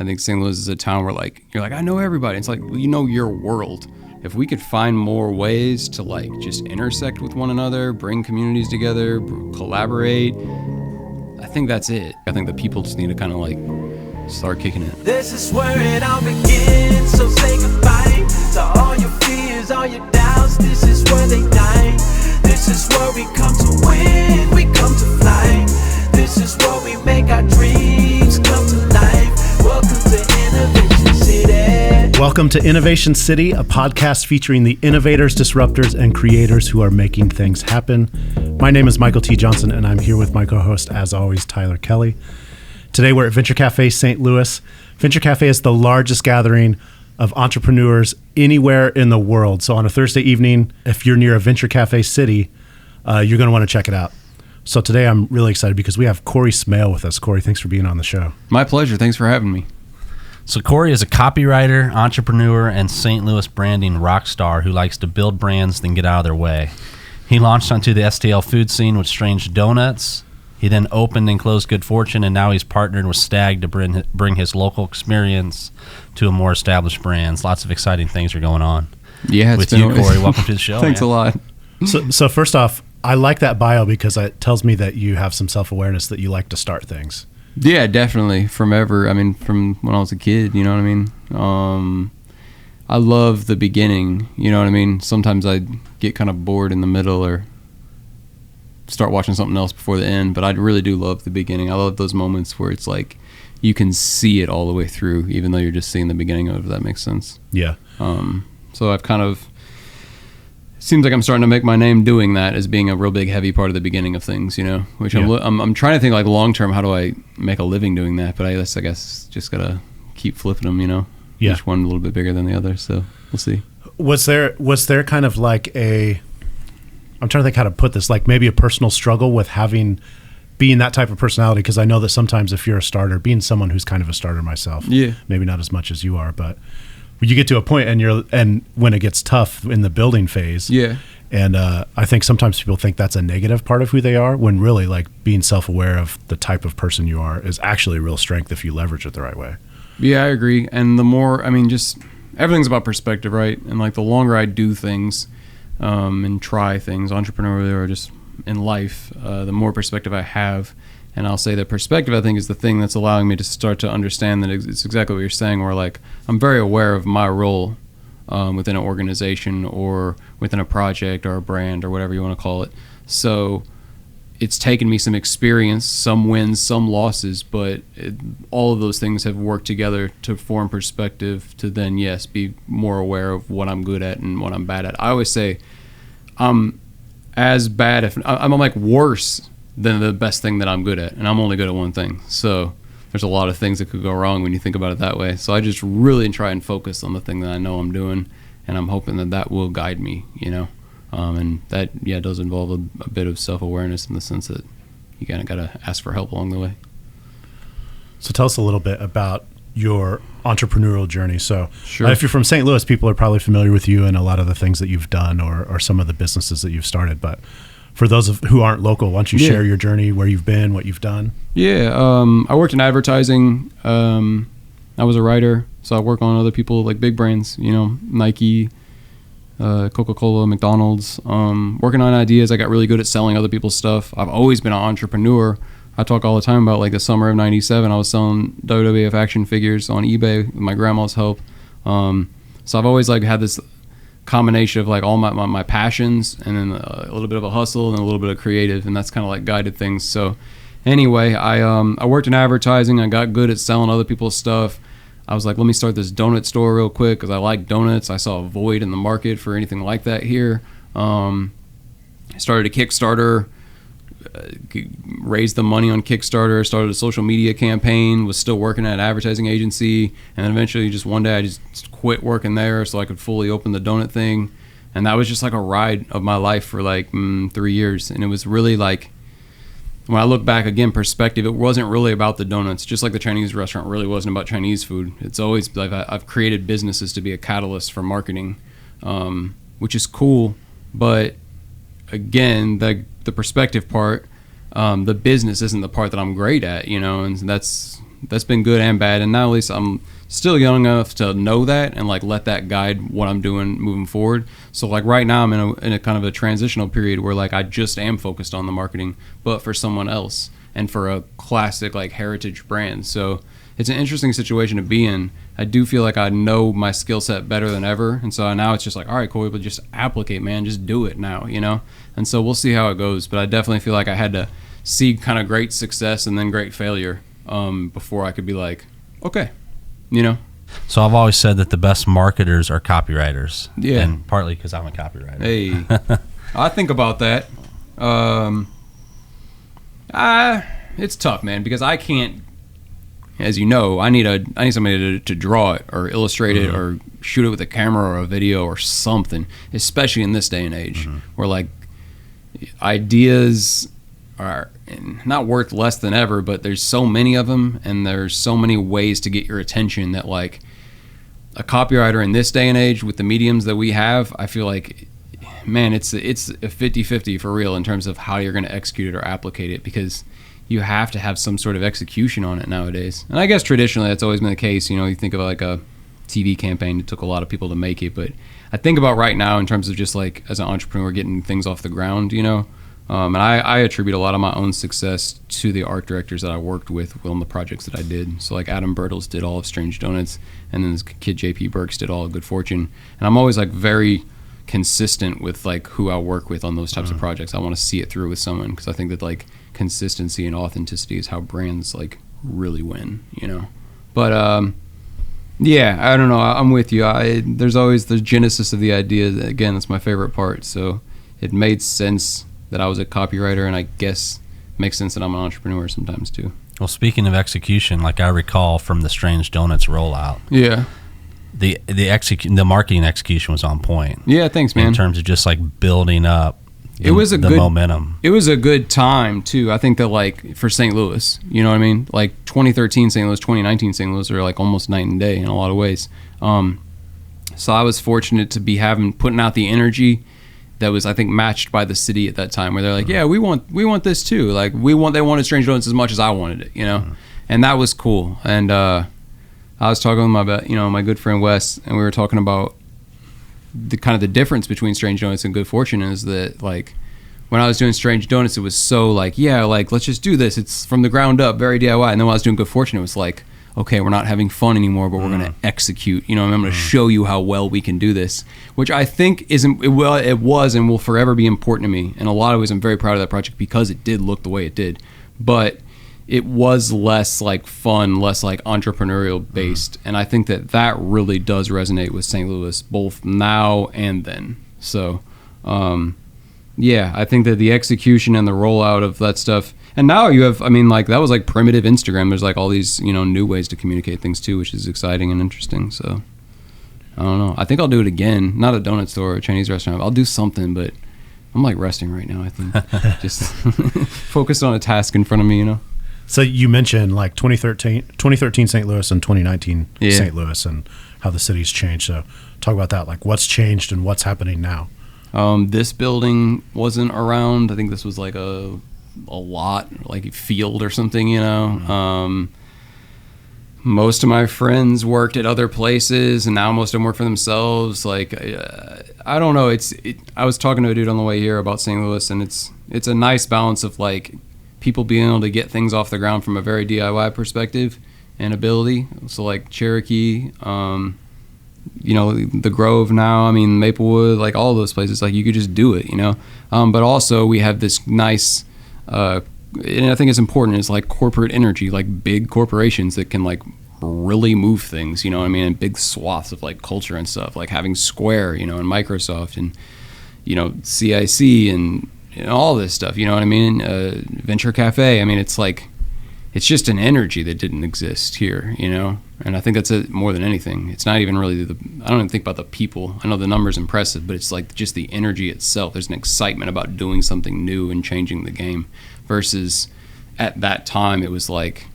I think St. Louis is a town where like you're like, I know everybody. It's like, you know your world. If we could find more ways to like just intersect with one another, bring communities together, collaborate, I think that's it. I think the people just need to kind of like start kicking it. This is where it all begins, so say goodbye to all your fears, all your doubts. This is where they die. This is where we come to win, we come to fly. This is where we make our dreams come to life. Welcome to Innovation City. Welcome to Innovation City, a podcast featuring the innovators, disruptors, and creators who are making things happen. My name is Michael T. Johnson, and I'm here with my co-host, as always, Tyler Kelly. Today, we're at Venture Cafe St. Louis. Venture Cafe is the largest gathering of entrepreneurs anywhere in the world. So on a Thursday evening, if you're near a Venture Cafe city, you're going to want to check it out. So today, I'm really excited because we have Corey Smale with us. Corey, thanks for being on the show. My pleasure. Thanks for having me. So Corey is a copywriter, entrepreneur, and St. Louis branding rock star who likes to build brands then get out of their way. He launched onto the STL food scene with Strange Donuts. He then opened and closed Good Fortune, and now he's partnered with Stag to bring his local experience to a more established brands. Lots of exciting things are going on. Yeah, with you, Corey. Welcome to the show. Thanks man. a lot. So first off, I like that bio because it tells me that you have some self-awareness, that you like to start things. Yeah, definitely. From when I was a kid, you know what I mean? I love the beginning, you know what I mean? Sometimes I get kind of bored in the middle or start watching something else before the end, but I really do love the beginning. I love those moments where it's like you can see it all the way through, even though you're just seeing the beginning of it, if that makes sense. Yeah. So I've kind of, it seems like I'm starting to make my name doing that as being a real big heavy part of the beginning of things, you know, which Yeah. I'm trying to think like long term, how do I make a living doing that? But I guess just gotta keep flipping them, you know. Yeah. Each one a little bit bigger than the other, so we'll see. Was there kind of like I'm trying to think how to put this, like maybe a personal struggle with being that type of personality? Because I know that sometimes if you're a starter, being someone who's kind of a starter myself, yeah, maybe not as much as you are, but you get to a point and when it gets tough in the building phase, yeah, and I think sometimes people think that's a negative part of who they are, when really like being self-aware of the type of person you are is actually a real strength if you leverage it the right way. Yeah, I agree. And the more, just everything's about perspective, right? And like the longer I do things and try things, entrepreneurially or just in life, the more perspective I have. And I'll say that perspective, I think, is the thing that's allowing me to start to understand that it's exactly what you're saying, where like I'm very aware of my role within an organization or within a project or a brand or whatever you want to call it. So it's taken me some experience, some wins, some losses, but all of those things have worked together to form perspective to then, yes, be more aware of what I'm good at and what I'm bad at. I always say I'm as bad, if I'm like worse than the best thing that I'm good at, and I'm only good at one thing. So there's a lot of things that could go wrong when you think about it that way. So I just really try and focus on the thing that I know I'm doing, and I'm hoping that will guide me, you know. And that, yeah, does involve a bit of self-awareness in the sense that you kind of got to ask for help along the way. So tell us a little bit about your entrepreneurial journey. So Sure. If you're from St. Louis, people are probably familiar with you and a lot of the things that you've done or some of the businesses that you've started. But for those who aren't local, why don't you share your journey, where you've been, what you've done? Yeah, I worked in advertising. I was a writer, so I work on other people, like big brands, you know, Nike, Coca-Cola, McDonald's, working on ideas. I got really good at selling other people's stuff. I've always been an entrepreneur. I talk all the time about like the summer of '97. I was selling WWF action figures on eBay with my grandma's help. So I've always like had this combination of like all my passions and then a little bit of a hustle and a little bit of creative, and that's kind of like guided things. So anyway, I worked in advertising. I got good at selling other people's stuff. I was like, let me start this donut store real quick because I like donuts. I saw a void in the market for anything like that here. I started a Kickstarter, raised the money on Kickstarter, started a social media campaign, was still working at an advertising agency, and then eventually just one day I just quit working there so I could fully open the donut thing. And that was just like a ride of my life for like 3 years. And it was really like, when I look back again, perspective, it wasn't really about the donuts, just like the Chinese restaurant really wasn't about Chinese food. It's always like I've created businesses to be a catalyst for marketing, which is cool. But again, the perspective part, the business isn't the part that I'm great at, you know, and that's that's been good and bad. And now at least I'm still young enough to know that and like let that guide what I'm doing moving forward. So like right now I'm in a kind of a transitional period where like I just am focused on the marketing, but for someone else and for a classic like heritage brand. So it's an interesting situation to be in. I do feel like I know my skill set better than ever. And so now it's just like, all right, Corey, but just applicate, man. Just do it now, you know? And so we'll see how it goes. But I definitely feel like I had to see kind of great success and then great failure before I could be like, okay, you know? So I've always said that the best marketers are copywriters. Yeah. And partly because I'm a copywriter. Hey, I think about that. It's tough, man, because I can't, as you know, I need somebody to draw it or illustrate it or shoot it with a camera or a video or something, especially in this day and age where like ideas are not worth less than ever, but there's so many of them and there's so many ways to get your attention that like a copywriter in this day and age with the mediums that we have, I feel like, man, it's a 50-50 for real in terms of how you're going to execute it or applicate it, because you have to have some sort of execution on it nowadays. And I guess traditionally that's always been the case. You know, you think of like a TV campaign, it took a lot of people to make it, but I think about right now in terms of just like as an entrepreneur getting things off the ground, you know, and I attribute a lot of my own success to the art directors that I worked with on the projects that I did. So like Adam Bertels did all of Strange Donuts, and then this kid JP Burks did all of Good Fortune. And I'm always like very consistent with like who I work with on those types of projects. I want to see it through with someone because I think that like consistency and authenticity is how brands like really win, you know. But yeah, I don't know, I'm with you. There's always the genesis of the idea. Again, that's my favorite part. So it made sense that I was a copywriter, and I guess it makes sense that I'm an entrepreneur sometimes too. Well, speaking of execution, like I recall from the Strange Donuts rollout, Yeah. the marketing execution was on point. Yeah, thanks, man. In terms of just like building up It was a the good momentum. It was a good time too. I think that like for St. Louis, you know what I mean? Like 2013 St. Louis, 2019 St. Louis are like almost night and day in a lot of ways. So I was fortunate to be putting out the energy that was, I think, matched by the city at that time, where they're like, yeah, we want this too. Like they wanted Strange Donuts as much as I wanted it, you know? And that was cool. And I was talking with my good friend Wes, and we were talking about the kind of the difference between Strange Donuts and Good Fortune is that like when I was doing Strange Donuts, it was so like, yeah, like let's just do this. It's from the ground up, very DIY. And then when I was doing Good Fortune, it was like, okay, we're not having fun anymore, but we're going to execute. You know, I'm going to show you how well we can do this, which I think it was and will forever be important to me. In a lot of ways, I'm very proud of that project because it did look the way it did. But it was less like fun, less like entrepreneurial based. And I think that really does resonate with St. Louis, both now and then. So, yeah, I think that the execution and the rollout of that stuff. And now you have, I mean, like that was like primitive Instagram. There's like all these, you know, new ways to communicate things too, which is exciting and interesting. So I don't know. I think I'll do it again. Not a donut store or a Chinese restaurant. I'll do something, but I'm like resting right now, I think. Just focused on a task in front of me, you know? So you mentioned like 2013 St. Louis and 2019 Yeah. St. Louis and how the city's changed. So talk about that. Like what's changed and what's happening now? This building wasn't around. I think this was like a lot, like a field or something, you know. Most of my friends worked at other places, and now most of them work for themselves. Like, I don't know. I was talking to a dude on the way here about St. Louis, and it's a nice balance of like people being able to get things off the ground from a very DIY perspective and ability. So like Cherokee, you know, the Grove now, I mean, Maplewood, like all those places, like you could just do it, you know. But also we have this nice, and I think it's important, is like corporate energy, like big corporations that can like really move things, you know what I mean, in big swaths of like culture and stuff, like having Square, you know, and Microsoft and, you know, CIC and all this stuff, you know what I mean, Venture Cafe. I mean, it's like, it's just an energy that didn't exist here, you know. And I think that's it more than anything. It's not even really I don't even think about the people. I know the number's impressive, but it's like just the energy itself. There's an excitement about doing something new and changing the game versus at that time it was like,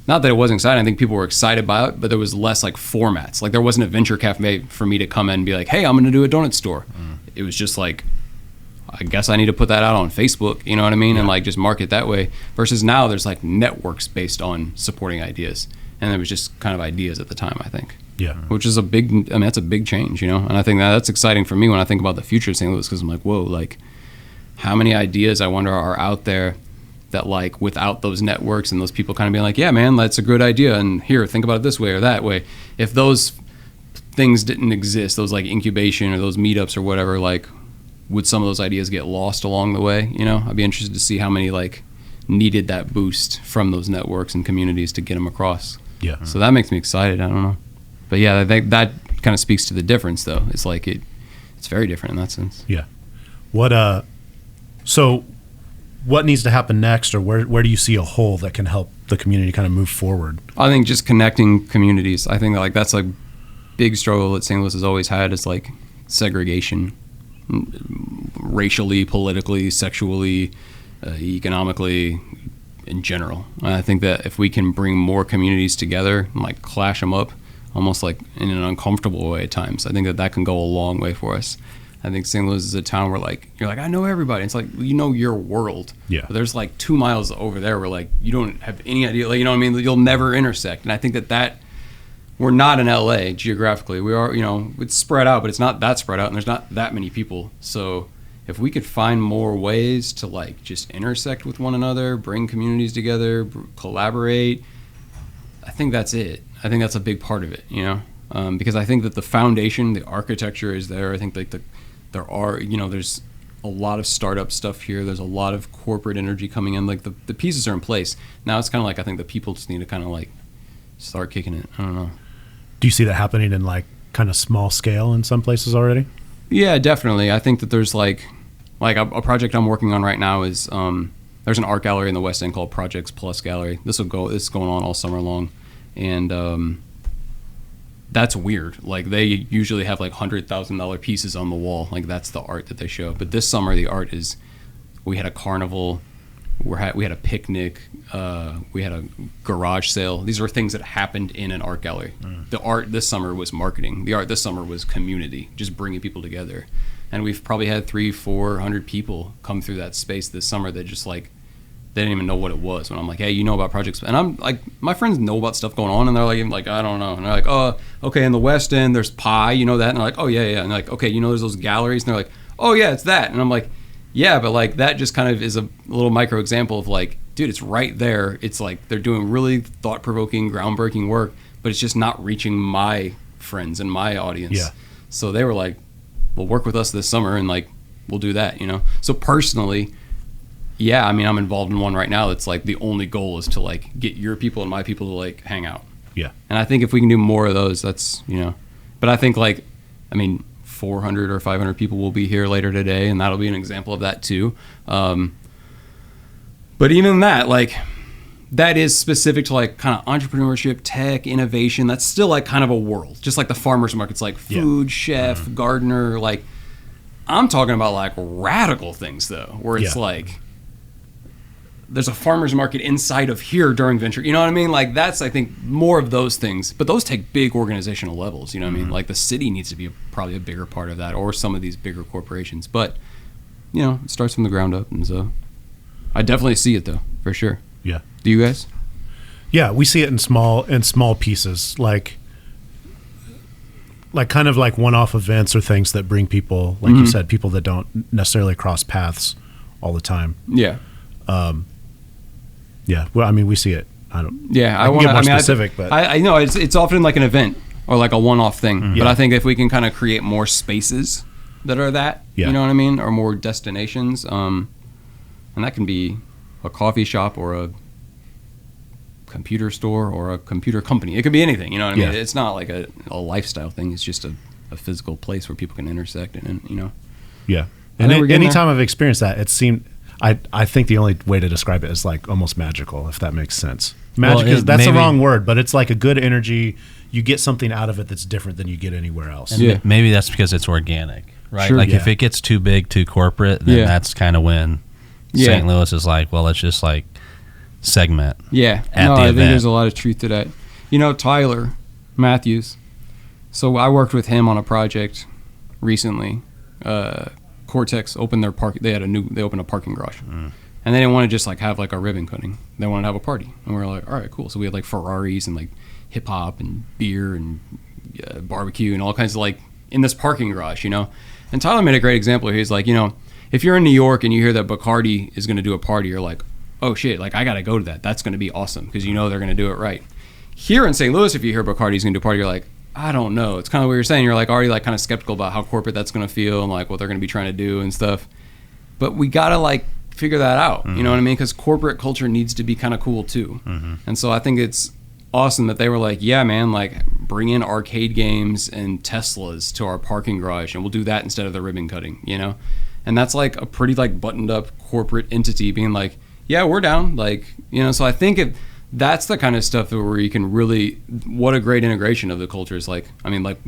not that it wasn't exciting. I think people were excited by it, but there was less like formats. Like there wasn't a Venture Cafe for me to come in and be like, hey, I'm going to do a donut store. It was just like, I guess I need to put that out on Facebook, you know what I mean? Yeah. And like just market that way. Versus now there's like networks based on supporting ideas. and it was just kind of ideas at the time, I think. Yeah. Which is that's a big change, and I think that's exciting for me when I think about the future of St. Louis, because I'm like, whoa, like how many ideas I wonder are out there that like without those networks and those people kind of being like, yeah, man, that's a good idea, and here, think about it this way or that way. If those things didn't exist, those like incubation or those meetups or whatever, like would some of those ideas get lost along the way? I'd be interested to see how many like needed that boost from those networks and communities to get them across. Yeah. So that makes me excited. I don't know. But yeah, I think that kind of speaks to the difference, though. It's like it's very different in that sense. Yeah. So what needs to happen next, or where do you see a hole that can help the community kind of move forward? I think just connecting communities. I think like that's a big struggle that St. Louis has always had, is like segregation, racially, politically, sexually, economically, in general. And I think that if we can bring more communities together and like clash them up, almost like in an uncomfortable way at times, I think that can go a long way for us. I think St. Louis is a town where like you're like, I know everybody. It's like your world. Yeah. But there's like 2 miles over there where like you don't have any idea. Like, you know what I mean? You'll never intersect. And I think that we're not in LA geographically. We are, it's spread out, but it's not that spread out, and there's not that many people. So if we could find more ways to like just intersect with one another, bring communities together, collaborate, I think that's it. I think that's a big part of it, because I think that the foundation, the architecture is there. I think like there's a lot of startup stuff here. There's a lot of corporate energy coming in. Like the pieces are in place. Now it's kind of like, I think the people just need to kind of like start kicking it. I don't know. Do you see that happening in like kind of small scale in some places already? Yeah, definitely. I think that there's like a project I'm working on right now is there's an art gallery in the West End called Projects Plus Gallery. This is going on all summer long, and that's weird. Like they usually have like $100,000 pieces on the wall. Like that's the art that they show. But this summer the art is, we had a carnival, we had a picnic, we had a garage sale. These were things that happened in an art gallery. The art this summer was marketing. The art this summer was community, just bringing people together. And we've probably had 300-400 people come through that space this summer that just like, they didn't even know what it was. When I'm like, hey, about projects? And I'm like, my friends know about stuff going on, and they're like, I don't know. And they're like, oh, okay, in the West End, there's Pi, that? And they're like, oh, yeah. And they're like, okay, there's those galleries? And they're like, oh, yeah, it's that. And I'm like, yeah, but like that just kind of is a little micro example of like, dude, it's right there. It's like they're doing really thought-provoking, groundbreaking work, but it's just not reaching my friends and my audience. Yeah. So they were like, well, work with us this summer and like we'll do that, So personally, yeah, I mean, I'm involved in one right now that's like the only goal is to like get your people and my people to like hang out. Yeah. And I think if we can do more of those, that's, but I think like, I mean, 400 or 500 people will be here later today, and that'll be an example of that too. But even that, like, that is specific to like kind of entrepreneurship, tech, innovation. That's still like kind of a world, just like the farmers market's like food, chef, gardener. Like, I'm talking about like radical things though, where it's like, there's a farmer's market inside of here during venture. You know what I mean? Like that's, I think, more of those things. But those take big organizational levels. You know what I mean? Like the city needs to be probably a bigger part of that, or some of these bigger corporations. But, it starts from the ground up. And so I definitely see it though, for sure. Yeah. Do you guys? Yeah, we see it in small pieces, like kind of like one-off events or things that bring people, like you said, people that don't necessarily cross paths all the time. Yeah. Yeah, well, I mean, we see it. I don't. Yeah, I want to get more specific, but I know it's often like an event or like a one-off thing. But I think if we can kind of create more spaces that are that, you know what I mean, or more destinations, and that can be a coffee shop or a computer store or a computer company. It could be anything. You know what I mean? It's not like a lifestyle thing. It's just a physical place where people can intersect and Yeah, and anytime I've experienced that, it seemed. I think the only way to describe it is like almost magical, if that makes sense. Magic that's the wrong word, but it's like a good energy. You get something out of it that's different than you get anywhere else. And maybe that's because it's organic, right? Sure. Like if it gets too big, too corporate, then that's kind of when St. Louis is like, well, let's just like segment. Yeah. I think there's a lot of truth to that. Tyler Matthews. So I worked with him on a project recently. Cortex opened their they opened a parking garage, and they didn't want to just like have like a ribbon cutting. They wanted to have a party, and we were like, all right, cool. So we had like Ferraris and like hip hop and beer and barbecue and all kinds of like in this parking garage, you know. And Tyler made a great example here. He's like, you know, if you're in New York and you hear that Bacardi is going to do a party, you're like, oh shit, like I got to go to that. That's going to be awesome because you know they're going to do it right. Here in St. Louis, if you hear Bacardi's going to do a party, you're like, I don't know. It's kind of what you're saying. You're like already like kind of skeptical about how corporate that's going to feel and like what they're going to be trying to do and stuff. But we got to like figure that out. You know what I mean? Because corporate culture needs to be kind of cool too. And so I think it's awesome that they were like, yeah, man, like bring in arcade games and Teslas to our parking garage and we'll do that instead of the ribbon cutting, you know? And that's like a pretty like buttoned up corporate entity being like, yeah, we're down. Like, you know, so I think that's the kind of stuff where you can really, what a great integration of the culture is like. I mean, like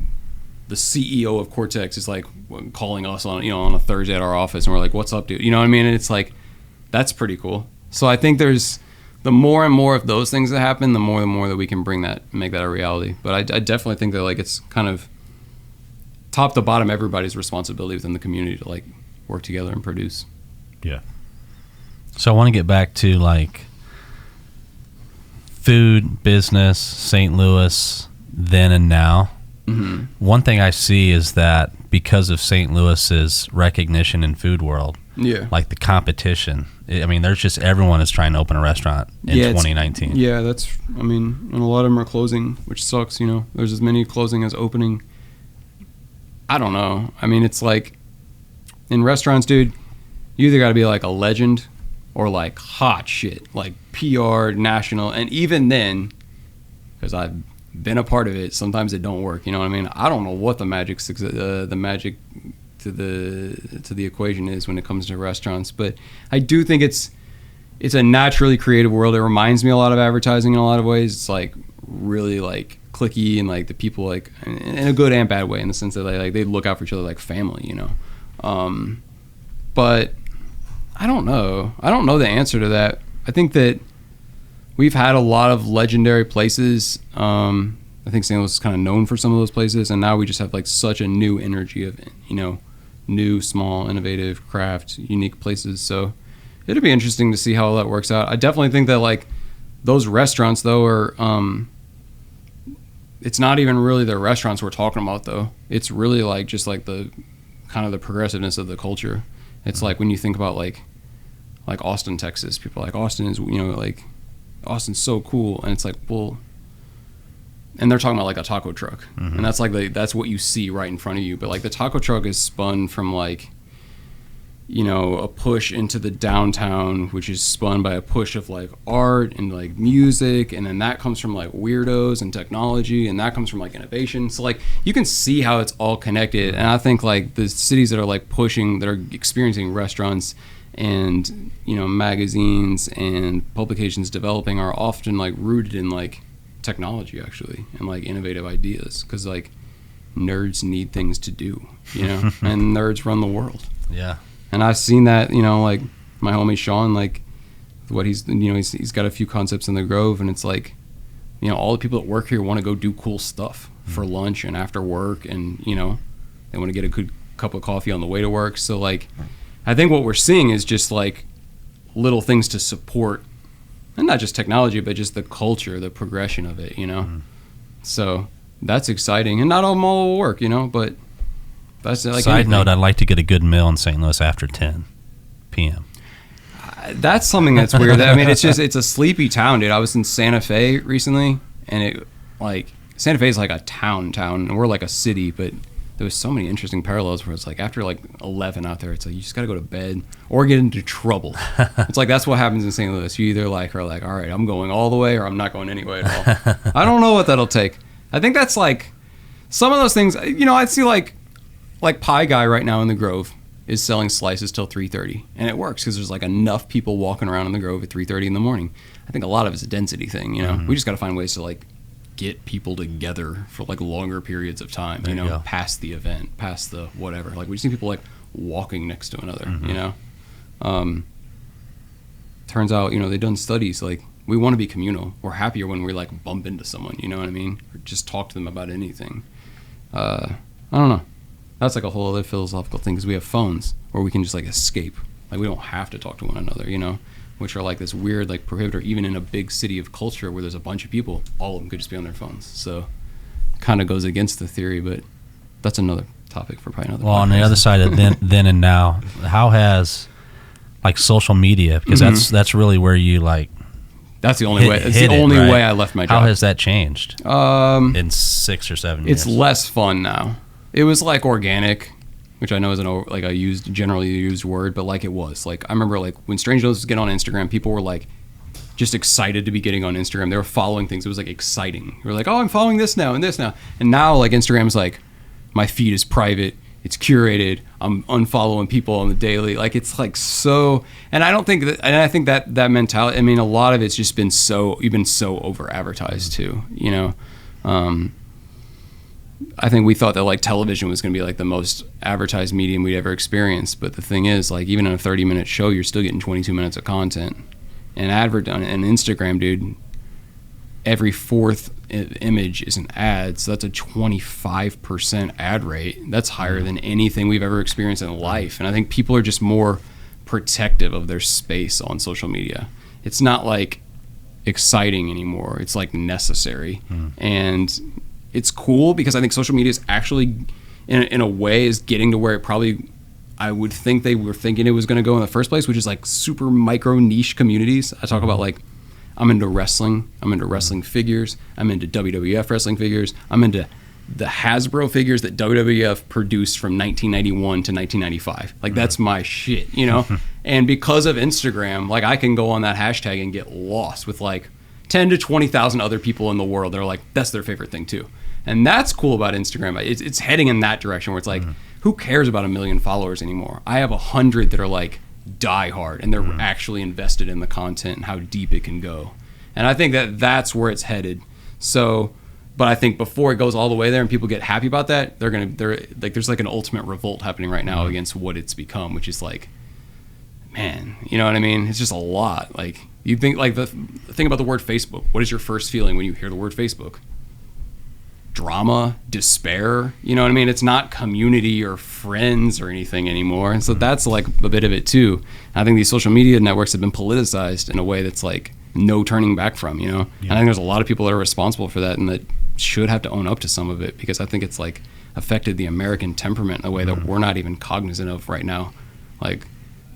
the CEO of Cortex is like calling us on, you know, on a Thursday at our office and we're like, what's up, dude? You know what I mean? And it's like, that's pretty cool. So I think there's the more and more of those things that happen, the more that we can make that a reality. But I definitely think that like it's kind of top to bottom everybody's responsibility within the community to like work together and produce. Yeah. So I want to get back to like food, business, St. Louis, then and now. One thing I see is that because of St. Louis's recognition in food world, like the competition, I mean, there's just everyone is trying to open a restaurant in 2019. Yeah, that's, I mean, and a lot of them are closing, which sucks, you know. There's as many closing as opening. I don't know. I mean, it's like in restaurants, dude, you either got to be like a legend or like hot shit, like PR, national, and even then, because I've been a part of it, sometimes it don't work. You know what I mean? I don't know what the magic to the equation is when it comes to restaurants, but I do think it's a naturally creative world. It reminds me a lot of advertising in a lot of ways. It's like really like cliquey and like the people like in a good and bad way in the sense that they look out for each other like family, you know. But I don't know the answer to that. I think that we've had a lot of legendary places. I think St. Louis is kind of known for some of those places, and now we just have like such a new energy of, you know, new, small, innovative, craft, unique places. So it'll be interesting to see how all that works out. I definitely think that like those restaurants though are, it's not even really the restaurants we're talking about though. It's really like just like the kind of the progressiveness of the culture. It's like when you think about like Austin, Texas, people are like Austin is, you know, like Austin's so cool, and it's like, well, and they're talking about like a taco truck, and that's like that's what you see right in front of you. But like the taco truck is spun from like, you know, a push into the downtown, which is spun by a push of like art and like music, and then that comes from like weirdos and technology, and that comes from like innovation. So like you can see how it's all connected, and I think like the cities that are like pushing, that are experiencing restaurants and, you know, magazines and publications developing are often like rooted in like technology actually and like innovative ideas, because like nerds need things to do, you know. And nerds run the world. Yeah. And I've seen that, you know, like my homie Sean, like what he's, you know, he's got a few concepts in the Grove, and it's like, you know, all the people that work here want to go do cool stuff for lunch and after work, and, you know, they want to get a good cup of coffee on the way to work. So like I think what we're seeing is just like little things to support, and not just technology, but just the culture, the progression of it, you know. So that's exciting, and not all will work, you know, but that's like side note, I'd like to get a good meal in St. Louis after 10 p.m. That's something that's weird. I mean, it's a sleepy town, dude. I was in Santa Fe recently, and it like Santa Fe is like a town, and we're like a city, but there was so many interesting parallels where it's like after like 11 out there, it's like you just got to go to bed or get into trouble. It's like that's what happens in St. Louis. You either like are like, all right, I'm going all the way, or I'm not going any way at all. I don't know what that'll take. I think that's like some of those things. You know, I see like Pie Guy right now in the Grove is selling slices till 3:30, and it works because there's like enough people walking around in the Grove at 3:30 in the morning. I think a lot of it's a density thing. You know, we just got to find ways to like get people together for like longer periods of time, you know, past the event, past the whatever. Like we just see people like walking next to another, you know. Turns out, you know, they've done studies like we want to be communal. We're happier when we like bump into someone, you know what I mean? Or just talk to them about anything. I don't know. That's like a whole other philosophical thing, because we have phones where we can just like escape. Like we don't have to talk to one another, you know. which are like this weird like prohibitor even in a big city of culture where there's a bunch of people, all of them could just be on their phones. So kind of goes against the theory, but that's another topic for probably another. Well, on the other side of then and now, how has like social media, because that's really where you like. That's the only way. It's the only way I left my job. How has that changed in 6 or 7 years? It's less fun now. It was like organic, which I know isn't like a generally used word, but like it was. Like I remember like when Strange Notes was getting on Instagram, people were like just excited to be getting on Instagram. They were following things. It was like exciting. You were like, oh, I'm following this now and this now. And now like Instagram's like, my feed is private. It's curated. I'm unfollowing people on the daily. Like it's like so, and I don't think that, and I think that mentality, I mean, a lot of it's just been you've been so over advertised too, you know? I think we thought that like television was going to be like the most advertised medium we'd ever experienced. But the thing is like, even in a 30-minute show, you're still getting 22 minutes of content. And and Instagram, dude, every fourth image is an ad, so that's a 25% ad rate. That's higher than anything we've ever experienced in life. And I think people are just more protective of their space on social media. It's not like exciting anymore. It's like necessary. And it's cool because I think social media is actually in a way is getting to where it probably, I would think they were thinking it was going to go in the first place, which is like super micro niche communities. I talk about like, I'm into wrestling. I'm into wrestling figures. I'm into WWF wrestling figures. I'm into the Hasbro figures that WWF produced from 1991 to 1995. Like that's my shit, you know? And because of Instagram, like I can go on that hashtag and get lost with like 10 to 20,000 other people in the world that are like, that's their favorite thing too. And that's cool about Instagram. It's heading in that direction where it's like, who cares about 1 million followers anymore? I have 100 that are like die hard and they're actually invested in the content and how deep it can go. And I think that that's where it's headed. So, but I think before it goes all the way there and people get happy about that, they're like, there's like an ultimate revolt happening right now against what it's become, which is like, man, you know what I mean? It's just a lot. Like you think like the thing about the word Facebook, what is your first feeling when you hear the word Facebook? Drama, despair, you know what I mean? It's not community or friends or anything anymore. And so that's like a bit of it too. I think these social media networks have been politicized in a way that's like no turning back from, you know? And I think there's a lot of people that are responsible for that and that should have to own up to some of it, because I think it's like affected the American temperament in a way that we're not even cognizant of right now. Like,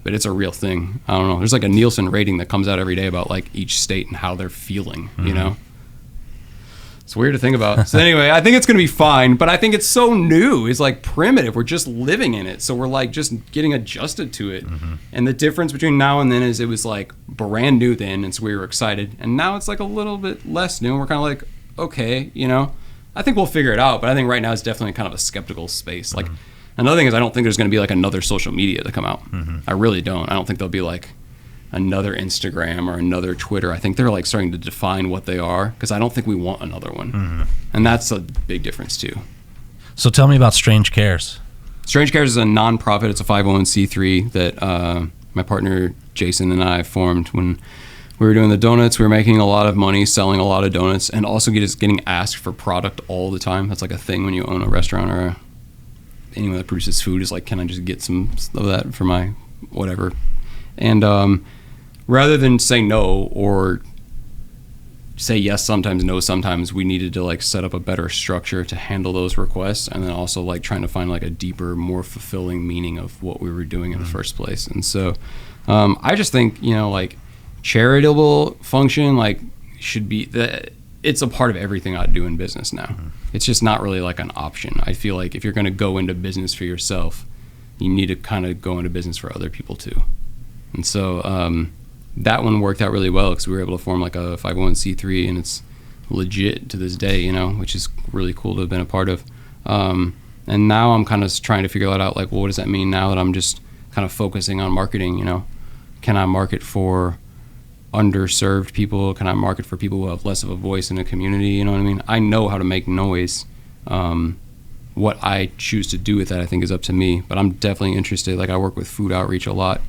but it's a real thing. I don't know. There's like a Nielsen rating that comes out every day about like each state and how they're feeling, you know? It's weird to think about. So anyway, I think it's going to be fine, but I think it's so new. It's like primitive. We're just living in it. So we're like just getting adjusted to it. And the difference between now and then is it was like brand new then, and so we were excited. And now it's like a little bit less new, and we're kind of like, okay, you know? I think we'll figure it out, but I think right now it's definitely kind of a skeptical space. Like another thing is I don't think there's going to be like another social media to come out. I really don't. I don't think there'll be like another Instagram or another Twitter. I think they're like starting to define what they are, because I don't think we want another one. And that's a big difference too. So tell me about Strange Cares. Strange Cares is a nonprofit. It's a 501c3 that my partner Jason and I formed when we were doing the donuts. We were making a lot of money selling a lot of donuts, and also getting asked for product all the time. That's like a thing when you own a restaurant or anyone that produces food is like, can I just get some of that for my whatever? And rather than say no or say yes sometimes, no sometimes, we needed to like set up a better structure to handle those requests, and then also like trying to find like a deeper, more fulfilling meaning of what we were doing in the first place. And so I just think, you know, like charitable function like should be it's a part of everything I do in business now. It's just not really like an option. I feel like if you're going to go into business for yourself, you need to kind of go into business for other people too. And so that one worked out really well because we were able to form like a 501c3, and it's legit to this day, you know, which is really cool to have been a part of. And now I'm kind of trying to figure that out, like, well, what does that mean now that I'm just kind of focusing on marketing, you know? Can I market for underserved people? Can I market for people who have less of a voice in a community? You know what I mean? I know how to make noise. What I choose to do with that, I think, is up to me. But I'm definitely interested. Like, I work with food outreach a lot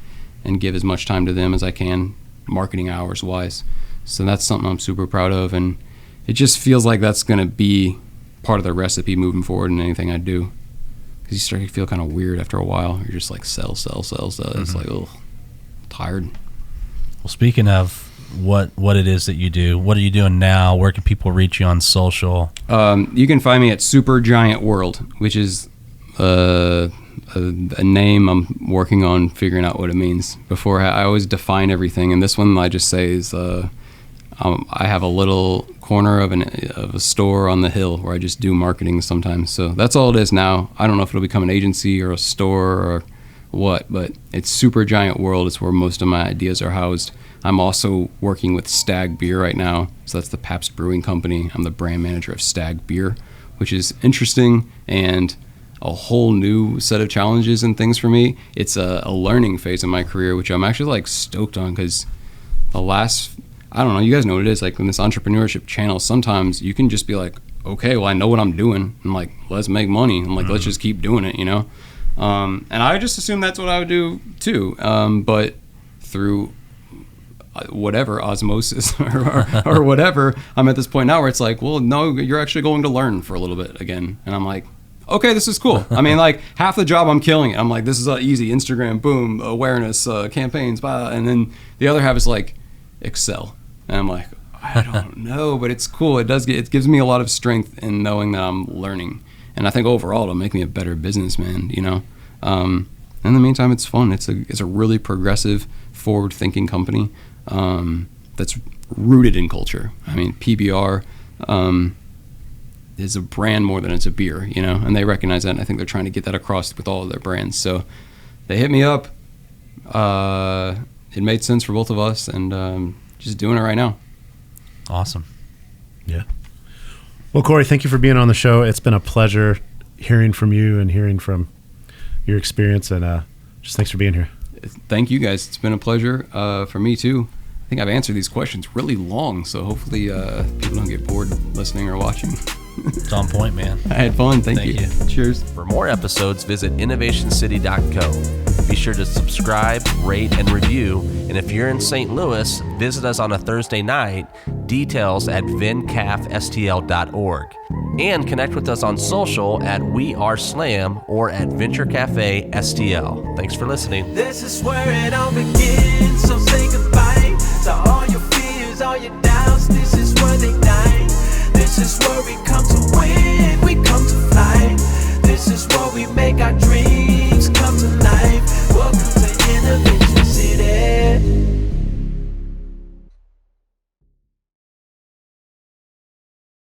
and give as much time to them as I can, marketing hours wise. So that's something I'm super proud of, and it just feels like that's going to be part of the recipe moving forward in anything I do. Because you start to feel kind of weird after a while. You're just like sell. It's like, ugh, tired. Well, speaking of what it is that you do, what are you doing now? Where can people reach you on social? You can find me at SUPERGIANTWORLD, which is a name I'm working on figuring out what it means. Before I always define everything, and this one I just say is I have a little corner of a store on the hill where I just do marketing sometimes. So that's all it is now. I don't know if it'll become an agency or a store or what, but it's SUPERGIANTWORLD. It's where most of my ideas are housed. I'm also working with Stag Beer right now. So that's the Pabst Brewing Company. I'm the brand manager of Stag Beer, which is interesting and a whole new set of challenges and things for me. It's a learning phase in my career, which I'm actually like stoked on, because the last, I don't know, you guys know what it is, like in this entrepreneurship channel, sometimes you can just be like, okay, well, I know what I'm doing. I'm like, let's make money. I'm like, let's just keep doing it, you know? And I just assumed that's what I would do too. But through whatever osmosis or whatever, I'm at this point now where it's like, well, no, you're actually going to learn for a little bit again. And I'm like, okay, this is cool. I mean, like half the job I'm killing it. I'm like, this is easy. Instagram, boom, awareness, campaigns, blah. And then the other half is like Excel. And I'm like, I don't know, but it's cool. It gives me a lot of strength in knowing that I'm learning. And I think overall it'll make me a better businessman, you know? In the meantime, it's fun. It's a really progressive, forward-thinking company that's rooted in culture. I mean, PBR is a brand more than it's a beer, you know, and they recognize that, and I think they're trying to get that across with all of their brands. So they hit me up. It made sense for both of us, and just doing it right now. Awesome. Yeah. Well, Corey, thank you for being on the show. It's been a pleasure hearing from you and hearing from your experience, and just thanks for being here. Thank you, guys. It's been a pleasure for me, too. I think I've answered these questions really long, so hopefully people don't get bored listening or watching. It's on point, man. I had fun. Thank you. Cheers. For more episodes, visit innovationcity.co. Be sure to subscribe, rate, and review. And if you're in St. Louis, visit us on a Thursday night. Details at vincafstl.org. And connect with us on social at We Are Slam or at Venture Cafe STL. Thanks for listening. This is where it all begins, so say goodbye to all your fears, all your doubts. This is where they die. This is where we come to win, we come to fly. This is where we make our dreams come to life.